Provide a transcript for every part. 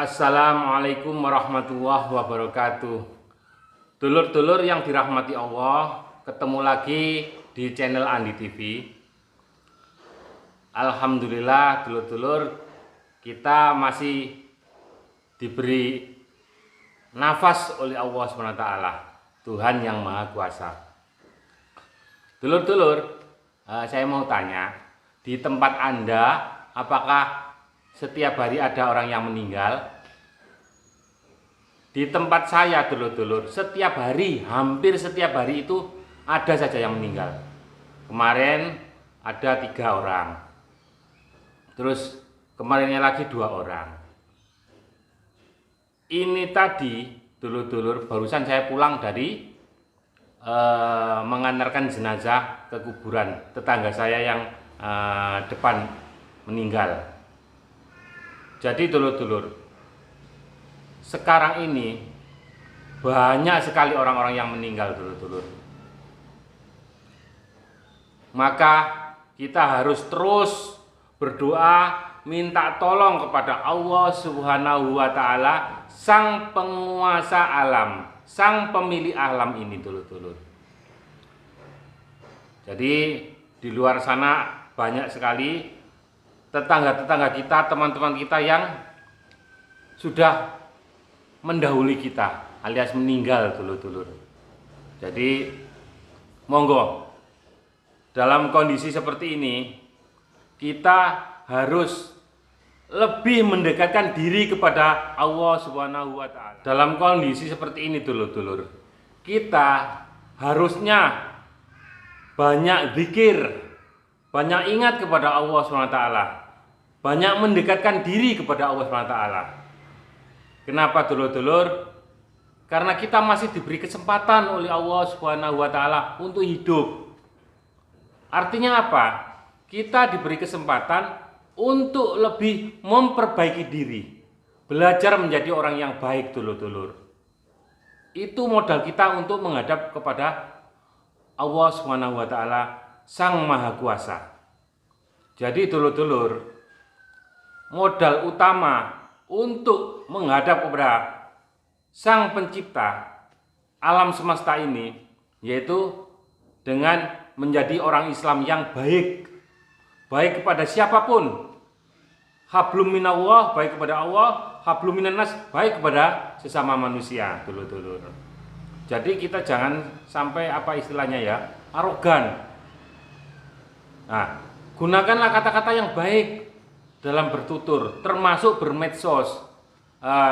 Assalamualaikum warahmatullahi wabarakatuh. Dulur-dulur yang dirahmati Allah, ketemu lagi di channel Andi TV. Alhamdulillah dulur-dulur, kita masih diberi nafas oleh Allah SWT, Tuhan yang Maha Kuasa. Dulur-dulur, saya mau tanya, di tempat Anda apakah setiap hari ada orang yang meninggal? Di tempat saya dulur-dulur, setiap hari, hampir setiap hari itu ada saja yang meninggal. Kemarin ada 3 orang, terus kemarinnya lagi 2 orang. Ini tadi dulur-dulur, barusan saya pulang dari mengantarkan jenazah ke kuburan tetangga saya yang depan meninggal. Jadi dulur-dulur, sekarang ini banyak sekali orang-orang yang meninggal dulur-dulur. Maka kita harus terus berdoa, minta tolong kepada Allah Subhanahu wa Ta'ala, Sang Penguasa alam, Sang Pemilik alam ini dulur-dulur. Jadi di luar sana banyak sekali tetangga-tetangga kita, teman-teman kita yang sudah mendahului kita alias meninggal dulur-dulur. Jadi monggo, dalam kondisi seperti ini kita harus lebih mendekatkan diri kepada Allah Subhanahu wa Ta'ala. Dalam kondisi seperti ini dulur-dulur, kita harusnya banyak zikir, banyak ingat kepada Allah SWT, banyak mendekatkan diri kepada Allah SWT. Kenapa dulur-dulur? Karena kita masih diberi kesempatan oleh Allah SWT untuk hidup. Artinya apa? Kita diberi kesempatan untuk lebih memperbaiki diri, belajar menjadi orang yang baik dulur-dulur. Itu modal kita untuk menghadap kepada Allah SWT, Sang Maha Kuasa. Jadi dulur-dulur, modal utama untuk menghadap kepada Sang Pencipta alam semesta ini yaitu dengan menjadi orang Islam yang baik, baik kepada siapapun. Hablum minallah, baik kepada Allah, hablum minannas, baik kepada sesama manusia dulur-dulur. Jadi kita jangan sampai apa istilahnya ya, arogan. Nah, gunakanlah kata-kata yang baik dalam bertutur, termasuk bermedsos.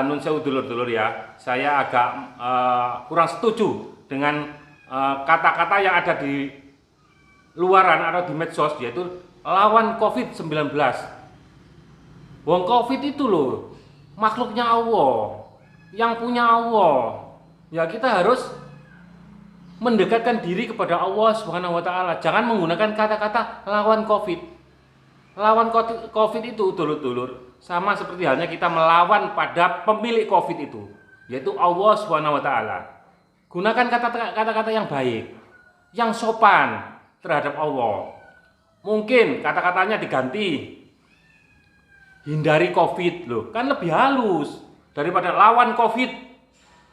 Nun sewu dulur-dulur ya, saya agak kurang setuju dengan kata-kata yang ada di luaran atau di medsos, yaitu lawan COVID-19. Wong COVID itu loh makhluknya Allah, yang punya Allah. Ya kita harus mendekatkan diri kepada Allah Subhanahu wa Ta'ala. Jangan menggunakan kata-kata lawan Covid. Lawan Covid itu dulur-dulur sama seperti halnya kita melawan pada pemilik Covid itu, yaitu Allah Subhanahu wa Ta'ala. Gunakan kata-kata yang baik, yang sopan terhadap Allah. Mungkin kata-katanya diganti, hindari Covid loh, kan lebih halus daripada lawan Covid.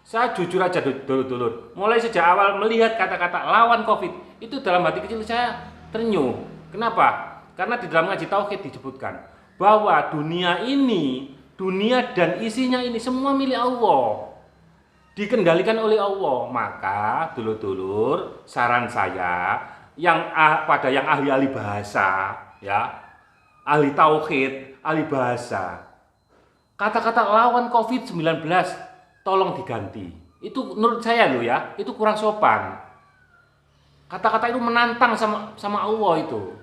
Saya jujur aja dulur-dulur, mulai sejak awal melihat kata-kata lawan COVID itu dalam hati kecil saya terenyuh. Kenapa? Karena di dalam ngaji tauhid disebutkan bahwa dunia ini, dunia dan isinya ini semua milik Allah, dikendalikan oleh Allah. Maka dulur-dulur, saran saya yang pada yang ahli-ahli bahasa ya, ahli tauhid, ahli bahasa, kata-kata lawan COVID-19 tolong diganti. Itu menurut saya loh ya, itu kurang sopan. Kata-kata itu menantang sama Allah itu.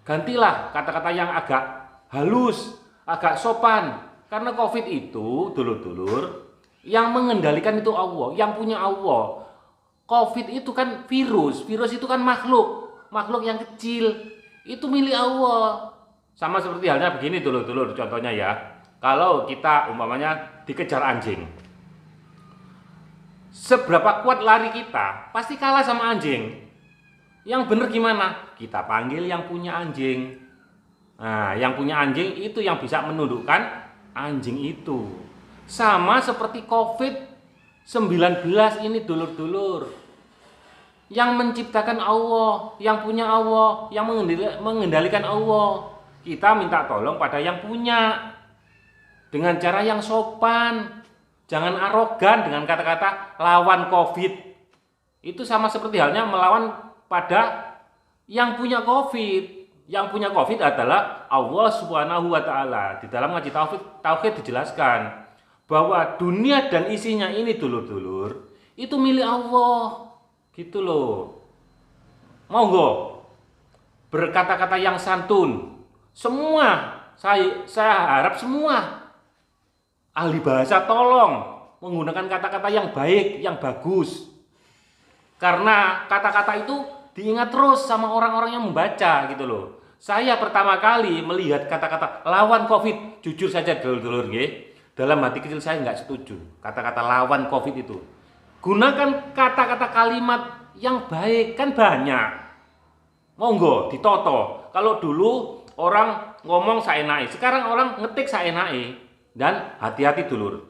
Gantilah kata-kata yang agak halus, agak sopan. Karena Covid itu dulur-dulur, yang mengendalikan itu Allah, yang punya Allah. Covid itu kan virus itu kan makhluk yang kecil. Itu milik Allah. Sama seperti halnya begini dulur-dulur, contohnya ya. Kalau kita umpamanya dikejar anjing, seberapa kuat lari kita, pasti kalah sama anjing. Yang benar gimana? Kita panggil yang punya anjing. Nah, yang punya anjing itu yang bisa menundukkan anjing itu. Sama seperti COVID-19 ini dulur-dulur. Yang menciptakan Allah, yang punya Allah, yang mengendalikan Allah. Kita minta tolong pada yang punya. Dengan cara yang sopan. Jangan arogan dengan kata-kata lawan COVID. Itu sama seperti halnya melawan pada yang punya COVID. Yang punya COVID adalah Allah Subhanahu wa Ta'ala. Di dalam ngaji tauhid dijelaskan bahwa dunia dan isinya ini dulur-dulur itu milik Allah. Gitu loh. Monggo berkata-kata yang santun. Semua saya harap semua ahli bahasa tolong menggunakan kata-kata yang baik, yang bagus. Karena kata-kata itu diingat terus sama orang-orang yang membaca gitu loh. Saya pertama kali melihat kata-kata lawan COVID, jujur saja dulur-dulur nggih, dalam hati kecil saya nggak setuju kata-kata lawan COVID itu. Gunakan kata-kata kalimat yang baik, kan banyak. Monggo ditoto. Kalau dulu orang ngomong saenake, sekarang orang ngetik saenake. Dan hati-hati dulur.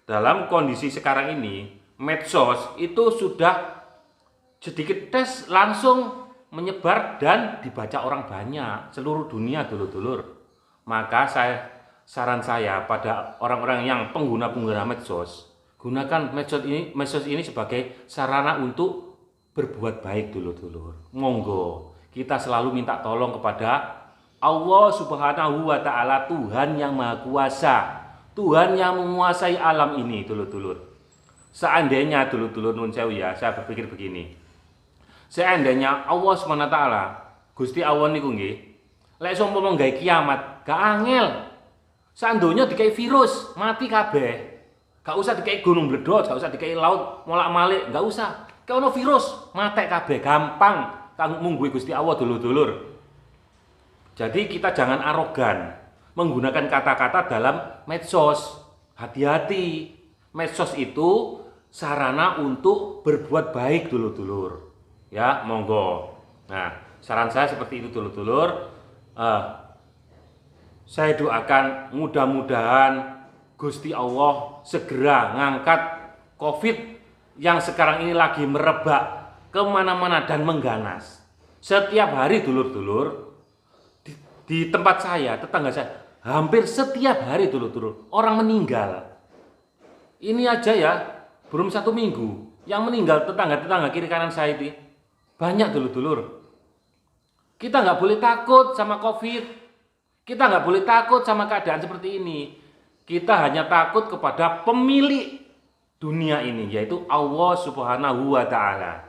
Dalam kondisi sekarang ini, medsos itu sudah sedikit tes langsung menyebar dan dibaca orang banyak seluruh dunia dulur-dulur. Maka saran saya pada orang-orang yang pengguna medsos, gunakan medsos ini sebagai sarana untuk berbuat baik dulur-dulur. Monggo, kita selalu minta tolong kepada Allah Subhanahu wa Ta'ala, Tuhan yang Maha Kuasa, Tuhan yang menguasai alam ini dulur-dulur. Seandainya dulur-dulur nun sewu ya, saya berpikir begini. Seandainya Allah SWT, Gusti Allah niku nggih, lek umpama gawe kiamat, gak angel. Sandonya dikai virus, mati kabeh. Gak usah dikai gunung bledot, gak usah dikai laut molak-malik, gak usah. Kayak ono virus, matek kabeh, gampang kang mungguhi Gusti Allah dulur-dulur. Jadi kita jangan arogan menggunakan kata-kata dalam medsos. Hati-hati. Medsos itu sarana untuk berbuat baik dulur-dulur. Ya, monggo. Nah, saran saya seperti itu dulur-dulur. Saya doakan mudah-mudahan Gusti Allah segera ngangkat COVID yang sekarang ini lagi merebak kemana-mana dan mengganas. Setiap hari dulur-dulur di tempat saya, tetangga saya, hampir setiap hari dulur-dulur orang meninggal. Ini aja ya, belum 1 minggu yang meninggal tetangga-tetangga kiri kanan saya itu banyak dulur-dulur. Kita nggak boleh takut sama COVID. Kita nggak boleh takut sama keadaan seperti ini. Kita hanya takut kepada pemilik dunia ini, yaitu Allah Subhanahu wa Ta'ala.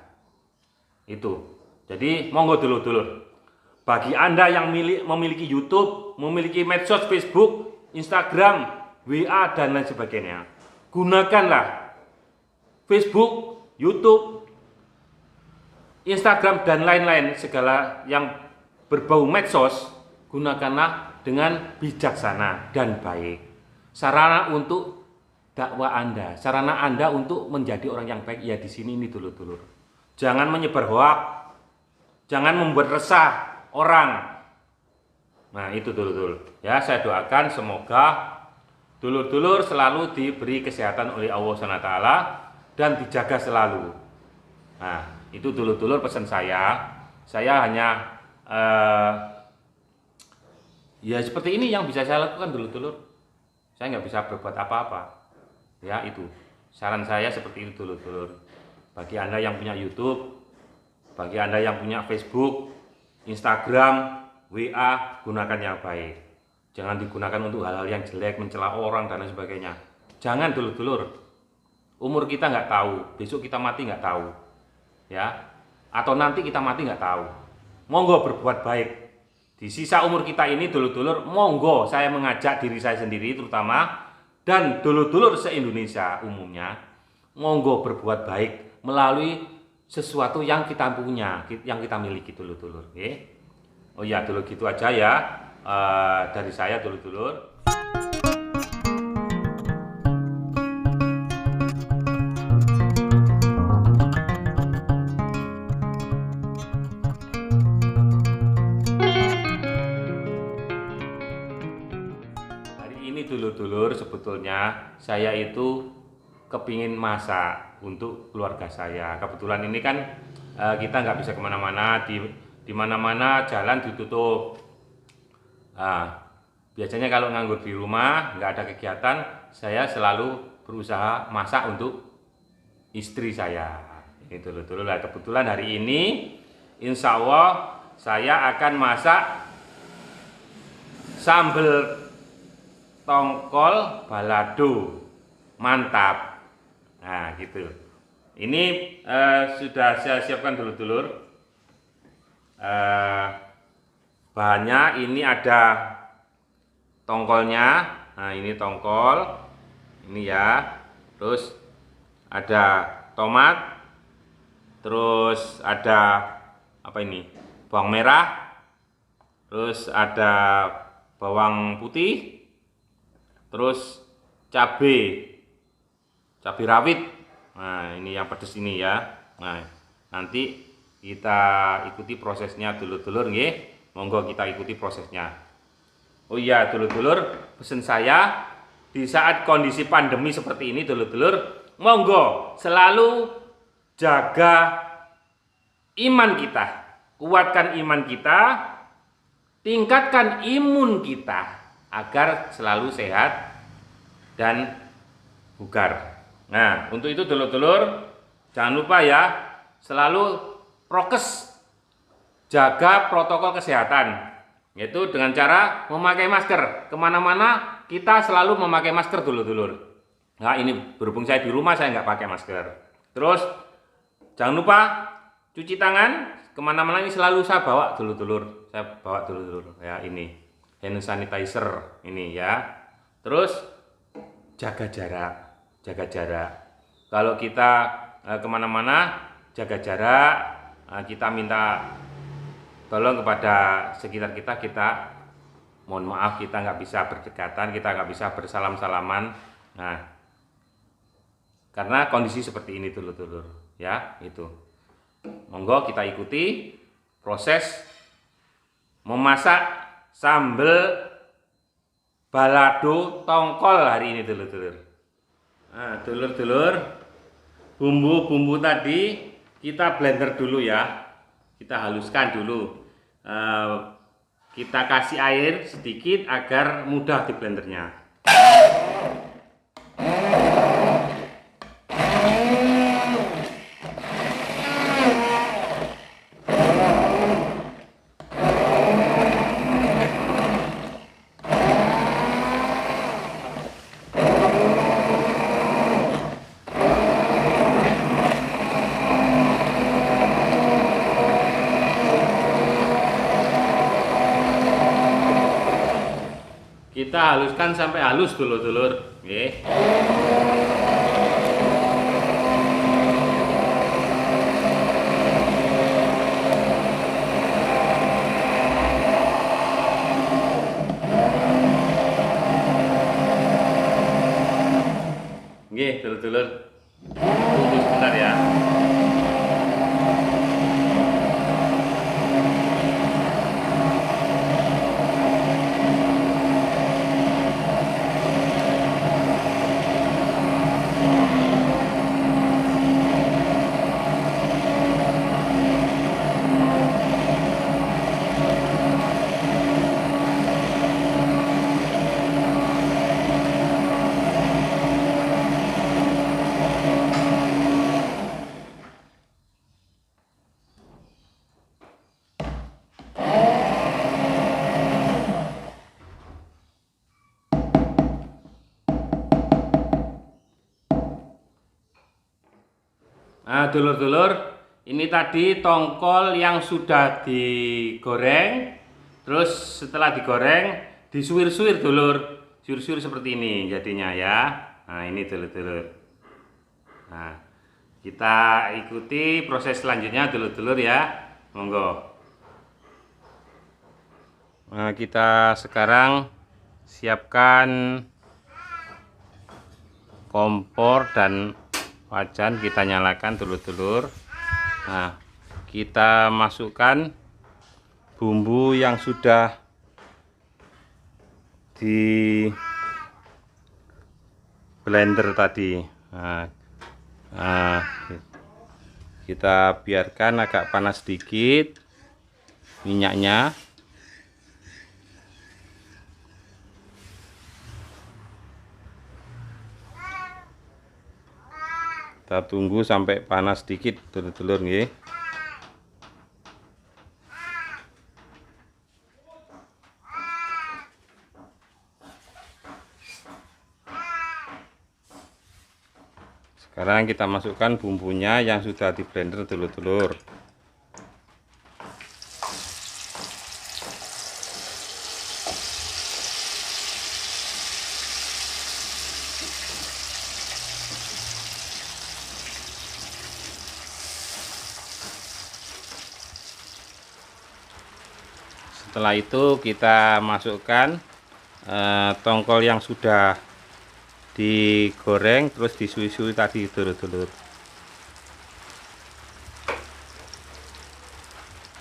Itu. Jadi monggo dulur-dulur. Bagi Anda yang memiliki YouTube, memiliki medsos Facebook, Instagram, WA dan lain sebagainya, gunakanlah Facebook, YouTube, Instagram dan lain-lain segala yang berbau medsos, gunakanlah dengan bijaksana dan baik. Sarana untuk dakwah Anda, sarana Anda untuk menjadi orang yang baik ya di sini ini dulur-dulur. Jangan menyebar hoak, jangan membuat resah orang. Nah, itu dulur-dulur. Ya, saya doakan semoga dulur-dulur selalu diberi kesehatan oleh Allah SWT dan dijaga selalu. Nah, itu dulur-dulur pesan saya. Saya hanya ya seperti ini yang bisa saya lakukan dulur-dulur. Saya nggak bisa berbuat apa-apa. Ya, itu saran saya seperti itu dulur-dulur. Bagi Anda yang punya YouTube, bagi Anda yang punya Facebook, Instagram, WA, gunakan yang baik. Jangan digunakan untuk hal-hal yang jelek, mencela orang dan lain sebagainya. Jangan dulur-dulur. Umur kita nggak tahu, besok kita mati nggak tahu, ya. Atau nanti kita mati nggak tahu. Monggo berbuat baik. Di sisa umur kita ini dulur-dulur, monggo saya mengajak diri saya sendiri terutama dan dulur-dulur se-Indonesia umumnya, monggo berbuat baik melalui sesuatu yang kita punya, yang kita miliki dulur-dulur. Okay? Oh ya, dulu gitu aja ya dari saya dulur-dulur. Hari ini dulur-dulur sebetulnya saya itu kepingin masak untuk keluarga saya. Kebetulan ini kan kita nggak bisa kemana-mana, di mana-mana jalan ditutup. Biasanya kalau nganggur di rumah nggak ada kegiatan, saya selalu berusaha masak untuk istri saya. Ini dulu lah. Kebetulan hari ini insya Allah saya akan masak sambal tongkol balado, mantap. Nah gitu. Ini sudah saya siapkan dulur-dulur. Bahannya ini ada tongkolnya. Nah ini tongkol, ini ya. Terus ada tomat. Terus ada apa ini? Bawang merah. Terus ada bawang putih. Terus cabai rawit. Nah ini yang pedes ini ya. Nah nanti kita ikuti prosesnya dulur-dulur nggih. Monggo kita ikuti prosesnya. Oh iya dulur-dulur, pesen saya di saat kondisi pandemi seperti ini dulur-dulur, monggo selalu jaga iman kita, kuatkan iman kita, tingkatkan imun kita agar selalu sehat dan bugar. Nah, untuk itu dulur-dulur jangan lupa ya, selalu prokes, jaga protokol kesehatan, yaitu dengan cara memakai masker. Kemana-mana kita selalu memakai masker dulur-dulur. Nah ini berhubung saya di rumah saya nggak pakai masker. Terus jangan lupa cuci tangan, kemana-mana ini selalu saya bawa dulur-dulur. Saya bawa dulur-dulur ya, ini hand sanitizer ini ya. Terus jaga jarak. Kalau kita kemana-mana jaga jarak, kita minta tolong kepada sekitar kita mohon maaf kita nggak bisa berdekatan, kita nggak bisa bersalam-salaman. Nah karena kondisi seperti ini dulur-dulur ya, itu monggo kita ikuti proses memasak sambal balado tongkol hari ini dulur-dulur. Nah dulur-dulur, bumbu-bumbu tadi kita blender dulu ya, kita haluskan dulu. Kita kasih air sedikit agar mudah di blendernya. Kita haluskan sampai halus dulur-dulur, nggih. Nggih, dulur-dulur. Tunggu sebentar ya. Nah dulur-dulur, ini tadi tongkol yang sudah digoreng. Terus setelah digoreng disuir-suir dulur, suir-suir seperti ini jadinya ya. Nah ini dulur-dulur. Nah kita ikuti proses selanjutnya dulur-dulur ya, monggo. Nah kita sekarang siapkan kompor dan wajan, kita nyalakan dulur-dulur. Nah kita masukkan bumbu yang sudah blender tadi. Nah, kita biarkan agak panas sedikit minyaknya. Kita tunggu sampai panas sedikit, dulur-dulur nggih. Sekarang kita masukkan bumbunya yang sudah di blender, dulur-dulur. Setelah itu kita masukkan tongkol yang sudah digoreng terus disui-sui tadi, dulur-dulur.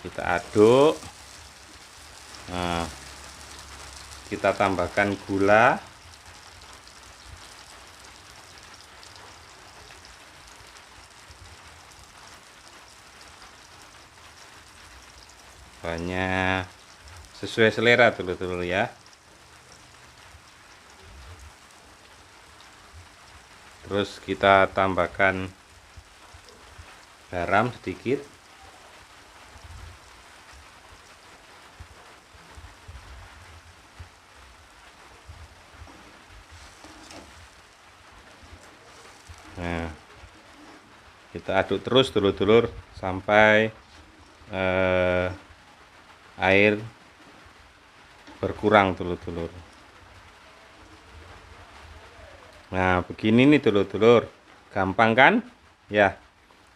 Kita aduk. Nah, kita tambahkan gula. Banyak sesuai selera, dulur-dulur ya. Terus kita tambahkan garam sedikit. Nah, kita aduk terus, dulur-dulur, sampai air berkurang, dulur-dulur. Nah, begini nih, dulur-dulur. Gampang kan? Ya.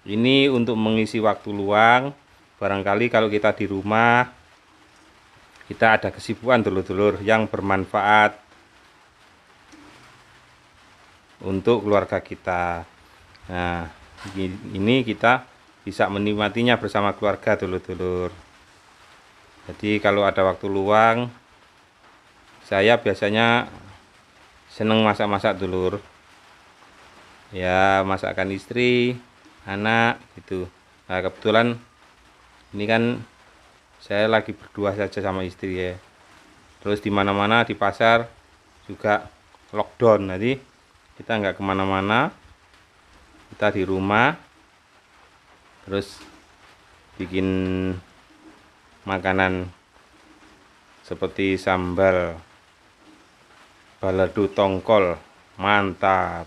Ini untuk mengisi waktu luang. Barangkali kalau kita di rumah, kita ada kesibukan, dulur-dulur, yang bermanfaat untuk keluarga kita. Nah, ini kita bisa menikmatinya bersama keluarga, dulur-dulur. Jadi kalau ada waktu luang, saya biasanya seneng masak-masak, dulur. Ya, masakan istri, anak gitu. Nah, kebetulan ini kan saya lagi berdua saja sama istri ya. Terus di mana-mana di pasar juga lockdown, jadi kita nggak kemana-mana, kita di rumah. Terus bikin makanan seperti sambal balado tongkol, mantap.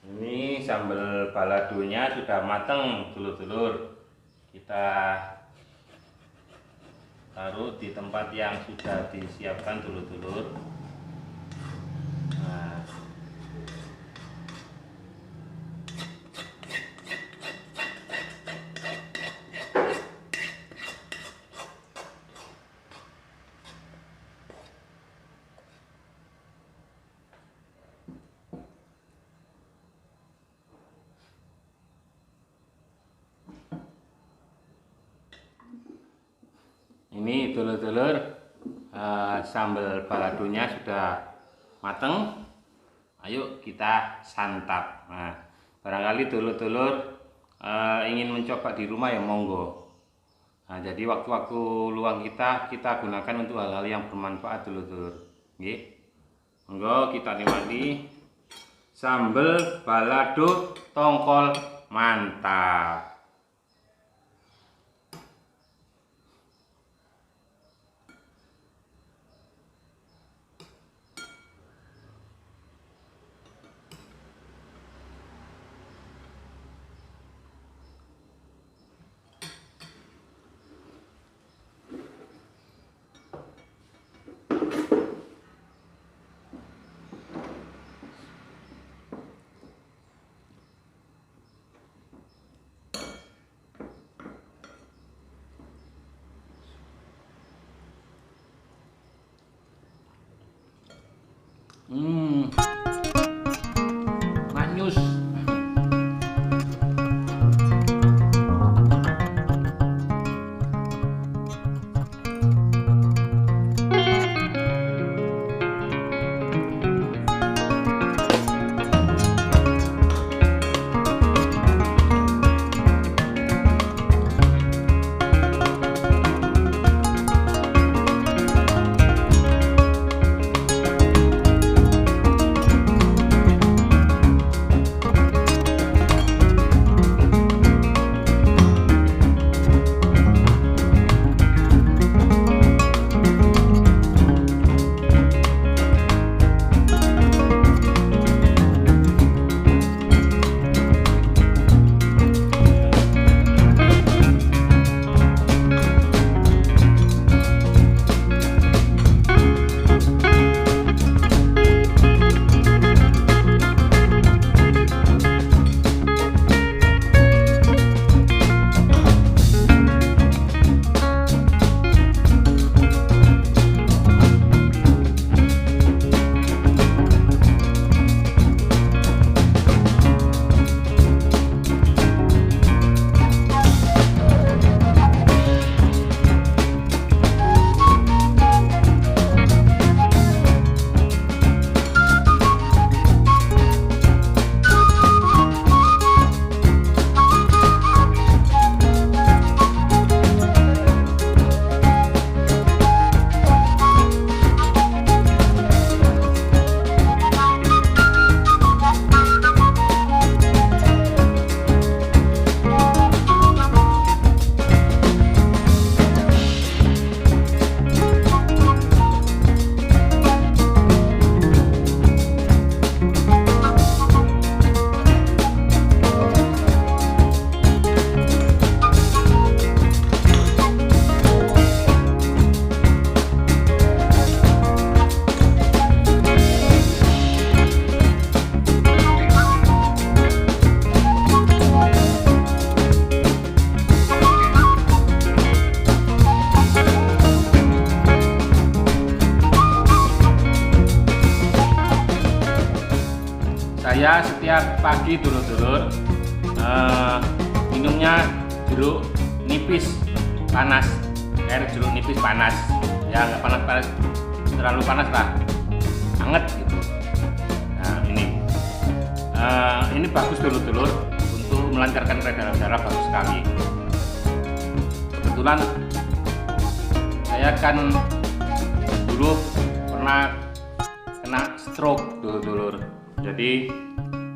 Ini sambal baladonya sudah mateng, dulur-dulur. Kita taruh di tempat yang sudah disiapkan, dulur-dulur. Nah, ini dulur-dulur, sambal baladonya sudah mateng. Ayo kita santap. Nah, barangkali dulur-dulur ingin mencoba di rumah ya monggo. Nah, jadi waktu-waktu luang kita gunakan untuk hal-hal yang bermanfaat, dulur-dulur. Nggih. Monggo kita nikmati sambal balado tongkol mantap. setiap pagi dulur-dulur minumnya jeruk nipis panas, air jeruk nipis panas, ya nggak panas-panas terlalu panas lah, hangat gitu. Nah ini bagus dulur-dulur untuk melancarkan peredaran darah, bagus sekali. Kebetulan saya kan dulu pernah kena stroke dulur-dulur, jadi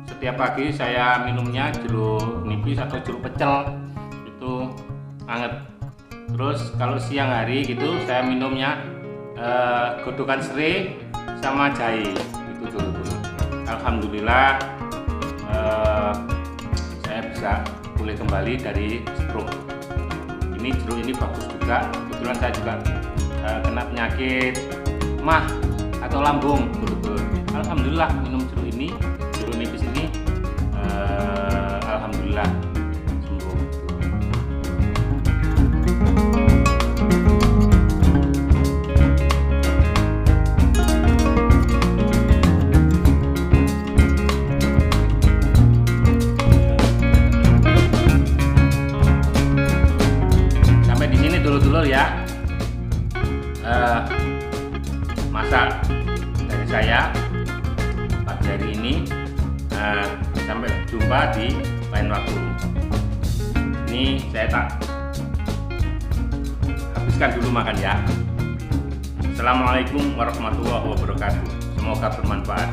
setiap pagi saya minumnya jeruk nipis atau jeruk pecel itu hangat. Terus kalau siang hari gitu saya minumnya godokan serai sama jahe itu dulur-dulur. Alhamdulillah saya bisa pulih kembali dari stroke. Ini jeruk ini bagus juga, kebetulan saya juga kena penyakit mah atau lambung dulur-dulur. Alhamdulillah minum jeruk nipis ini alhamdulillah sembuh. Sampai di sini dulur-dulur ya, masak dari saya pagi hari ini. Sampai jumpa di lain waktu. Ini saya tak habiskan dulu makan ya. Assalamualaikum warahmatullahi wabarakatuh. Semoga bermanfaat.